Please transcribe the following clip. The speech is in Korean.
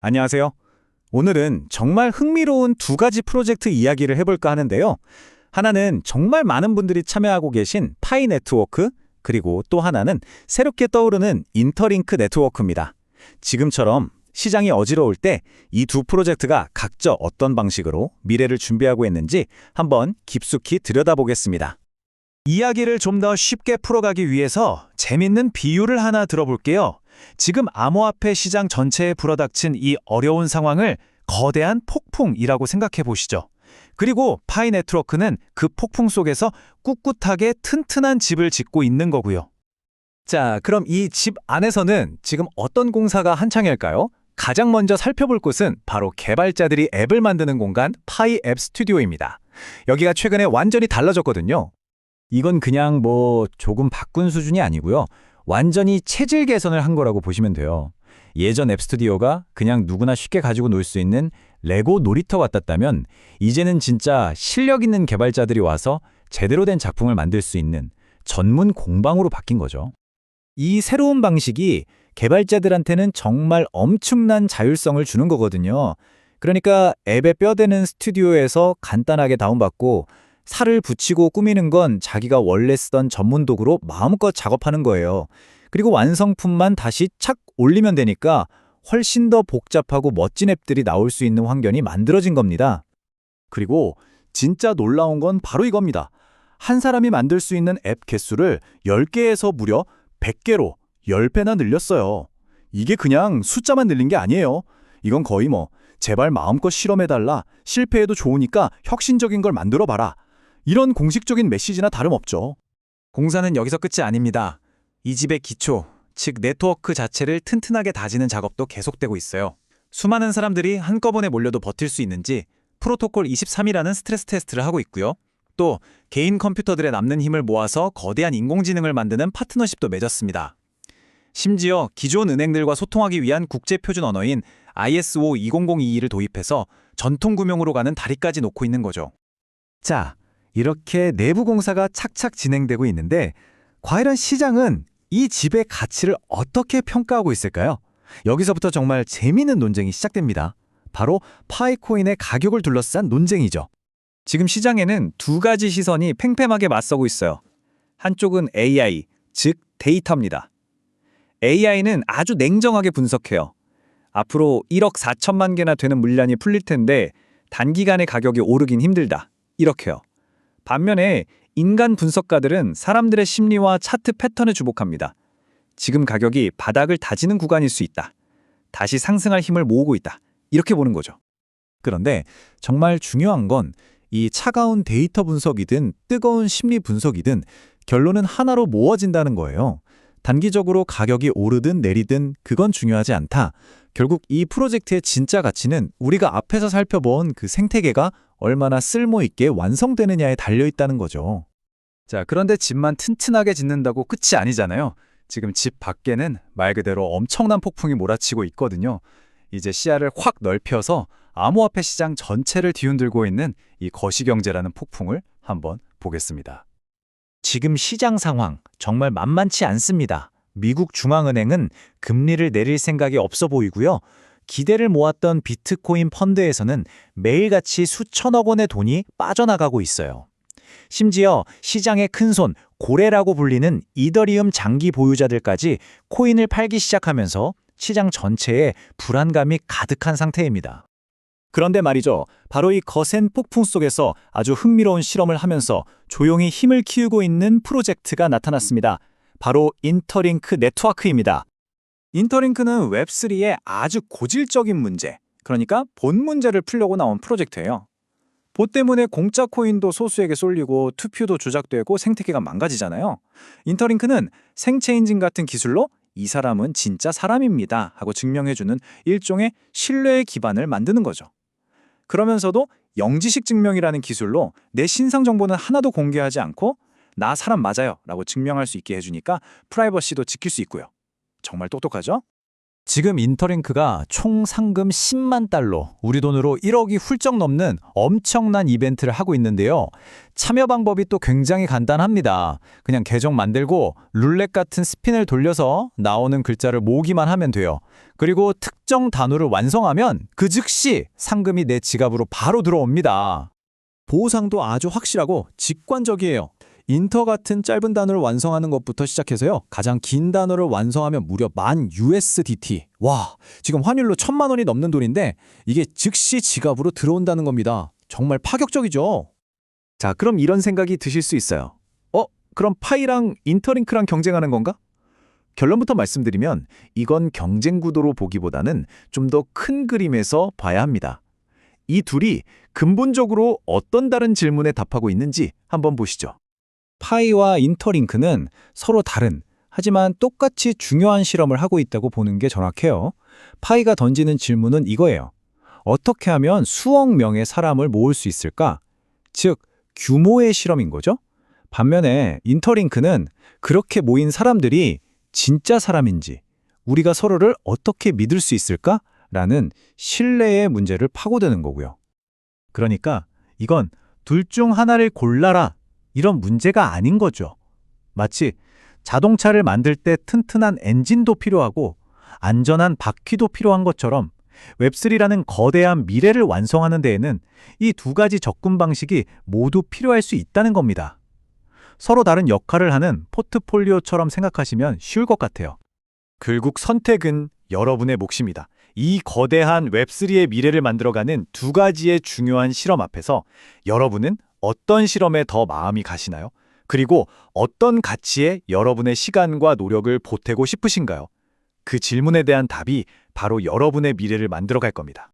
안녕하세요. 오늘은 정말 흥미로운 두 가지 프로젝트 이야기를 해볼까 하는데요. 하나는 정말 많은 분들이 참여하고 계신 파이 네트워크, 그리고 또 하나는 새롭게 떠오르는 인터링크 네트워크입니다. 지금처럼 시장이 어지러울 때 이 두 프로젝트가 각자 어떤 방식으로 미래를 준비하고 있는지 한번 깊숙이 들여다보겠습니다. 이야기를 좀 더 쉽게 풀어가기 위해서 재밌는 비유를 하나 들어볼게요. 지금 암호화폐 시장 전체에 불어닥친 이 어려운 상황을 거대한 폭풍이라고 생각해 보시죠. 그리고 파이 네트워크는 그 폭풍 속에서 꿋꿋하게 튼튼한 집을 짓고 있는 거고요. 자, 그럼 이 집 안에서는 지금 어떤 공사가 한창일까요? 가장 먼저 살펴볼 곳은 바로 개발자들이 앱을 만드는 공간 파이 앱 스튜디오입니다. 여기가 최근에 완전히 달라졌거든요. 이건 그냥 조금 바꾼 수준이 아니고요. 완전히 체질 개선을 한 거라고 보시면 돼요. 예전 앱 스튜디오가 그냥 누구나 쉽게 가지고 놀 수 있는 레고 놀이터 같았다면 이제는 진짜 실력 있는 개발자들이 와서 제대로 된 작품을 만들 수 있는 전문 공방으로 바뀐 거죠. 이 새로운 방식이 개발자들한테는 정말 엄청난 자율성을 주는 거거든요. 그러니까 앱에 뼈대는 스튜디오에서 간단하게 다운받고 살을 붙이고 꾸미는 건 자기가 원래 쓰던 전문 도구로 마음껏 작업하는 거예요. 그리고 완성품만 다시 착 올리면 되니까 훨씬 더 복잡하고 멋진 앱들이 나올 수 있는 환경이 만들어진 겁니다. 그리고 진짜 놀라운 건 바로 이겁니다. 한 사람이 만들 수 있는 앱 개수를 10개에서 무려 100개로 10배나 늘렸어요. 이게 그냥 숫자만 늘린 게 아니에요. 이건 거의 제발 마음껏 실험해달라, 실패해도 좋으니까 혁신적인 걸 만들어봐라, 이런 공식적인 메시지나 다름없죠. 공사는 여기서 끝이 아닙니다. 이 집의 기초, 즉 네트워크 자체를 튼튼하게 다지는 작업도 계속되고 있어요. 수많은 사람들이 한꺼번에 몰려도 버틸 수 있는지 프로토콜 23이라는 스트레스 테스트를 하고 있고요. 또 개인 컴퓨터들의 남는 힘을 모아서 거대한 인공지능을 만드는 파트너십도 맺었습니다. 심지어 기존 은행들과 소통하기 위한 국제표준 언어인 ISO 20022를 도입해서 전통 구명으로 가는 다리까지 놓고 있는 거죠. 자, 이렇게 내부 공사가 착착 진행되고 있는데 과연 시장은 이 집의 가치를 어떻게 평가하고 있을까요? 여기서부터 정말 재미있는 논쟁이 시작됩니다. 바로 파이코인의 가격을 둘러싼 논쟁이죠. 지금 시장에는 두 가지 시선이 팽팽하게 맞서고 있어요. 한쪽은 AI, 즉 데이터입니다. AI는 아주 냉정하게 분석해요. 앞으로 1억 4천만 개나 되는 물량이 풀릴 텐데 단기간에 가격이 오르긴 힘들다, 이렇게요. 반면에 인간 분석가들은 사람들의 심리와 차트 패턴에 주목합니다. 지금 가격이 바닥을 다지는 구간일 수 있다, 다시 상승할 힘을 모으고 있다, 이렇게 보는 거죠. 그런데 정말 중요한 건 이 차가운 데이터 분석이든 뜨거운 심리 분석이든 결론은 하나로 모아진다는 거예요. 단기적으로 가격이 오르든 내리든 그건 중요하지 않다. 결국 이 프로젝트의 진짜 가치는 우리가 앞에서 살펴본 그 생태계가 얼마나 쓸모있게 완성되느냐에 달려있다는 거죠. 자, 그런데 집만 튼튼하게 짓는다고 끝이 아니잖아요. 지금 집 밖에는 말 그대로 엄청난 폭풍이 몰아치고 있거든요. 이제 시야를 확 넓혀서 암호화폐 시장 전체를 뒤흔들고 있는 이 거시경제라는 폭풍을 한번 보겠습니다. 지금 시장 상황 정말 만만치 않습니다. 미국 중앙은행은 금리를 내릴 생각이 없어 보이고요. 기대를 모았던 비트코인 펀드에서는 매일같이 수천억 원의 돈이 빠져나가고 있어요. 심지어 시장의 큰손, 고래라고 불리는 이더리움 장기 보유자들까지 코인을 팔기 시작하면서 시장 전체에 불안감이 가득한 상태입니다. 그런데 말이죠. 바로 이 거센 폭풍 속에서 아주 흥미로운 실험을 하면서 조용히 힘을 키우고 있는 프로젝트가 나타났습니다. 바로 인터링크 네트워크입니다. 인터링크는 웹3의 아주 고질적인 문제, 그러니까 본 문제를 풀려고 나온 프로젝트예요. 봇 때문에 공짜 코인도 소수에게 쏠리고 투표도 조작되고 생태계가 망가지잖아요. 인터링크는 생체인진 같은 기술로 이 사람은 진짜 사람입니다 하고 증명해주는 일종의 신뢰의 기반을 만드는 거죠. 그러면서도 영지식 증명이라는 기술로 내 신상 정보는 하나도 공개하지 않고 나 사람 맞아요 라고 증명할 수 있게 해주니까 프라이버시도 지킬 수 있고요. 정말 똑똑하죠? 지금 인터링크가 총 상금 10만 달러, 우리 돈으로 1억이 훌쩍 넘는 엄청난 이벤트를 하고 있는데요. 참여 방법이 또 굉장히 간단합니다. 그냥 계정 만들고 룰렛 같은 스핀을 돌려서 나오는 글자를 모으기만 하면 돼요. 그리고 특정 단어를 완성하면 그 즉시 상금이 내 지갑으로 바로 들어옵니다. 보상도 아주 확실하고 직관적이에요. 인터 같은 짧은 단어를 완성하는 것부터 시작해서요. 가장 긴 단어를 완성하면 무려 10,000 USDT. 와, 지금 환율로 1,000만 원이 넘는 돈인데 이게 즉시 지갑으로 들어온다는 겁니다. 정말 파격적이죠? 자, 그럼 이런 생각이 드실 수 있어요. 그럼 파이랑 인터링크랑 경쟁하는 건가? 결론부터 말씀드리면 이건 경쟁 구도로 보기보다는 좀 더 큰 그림에서 봐야 합니다. 이 둘이 근본적으로 어떤 다른 질문에 답하고 있는지 한번 보시죠. 파이와 인터링크는 서로 다른, 하지만 똑같이 중요한 실험을 하고 있다고 보는 게 정확해요. 파이가 던지는 질문은 이거예요. 어떻게 하면 수억 명의 사람을 모을 수 있을까? 즉, 규모의 실험인 거죠. 반면에 인터링크는 그렇게 모인 사람들이 진짜 사람인지, 우리가 서로를 어떻게 믿을 수 있을까? 라는 신뢰의 문제를 파고드는 거고요. 그러니까 이건 둘 중 하나를 골라라, 이런 문제가 아닌 거죠. 마치 자동차를 만들 때 튼튼한 엔진도 필요하고 안전한 바퀴도 필요한 것처럼 웹3라는 거대한 미래를 완성하는 데에는 이 두 가지 접근 방식이 모두 필요할 수 있다는 겁니다. 서로 다른 역할을 하는 포트폴리오처럼 생각하시면 쉬울 것 같아요. 결국 선택은 여러분의 몫입니다. 이 거대한 웹3의 미래를 만들어가는 두 가지의 중요한 실험 앞에서 여러분은 어떤 실험에 더 마음이 가시나요? 그리고 어떤 가치에 여러분의 시간과 노력을 보태고 싶으신가요? 그 질문에 대한 답이 바로 여러분의 미래를 만들어갈 겁니다.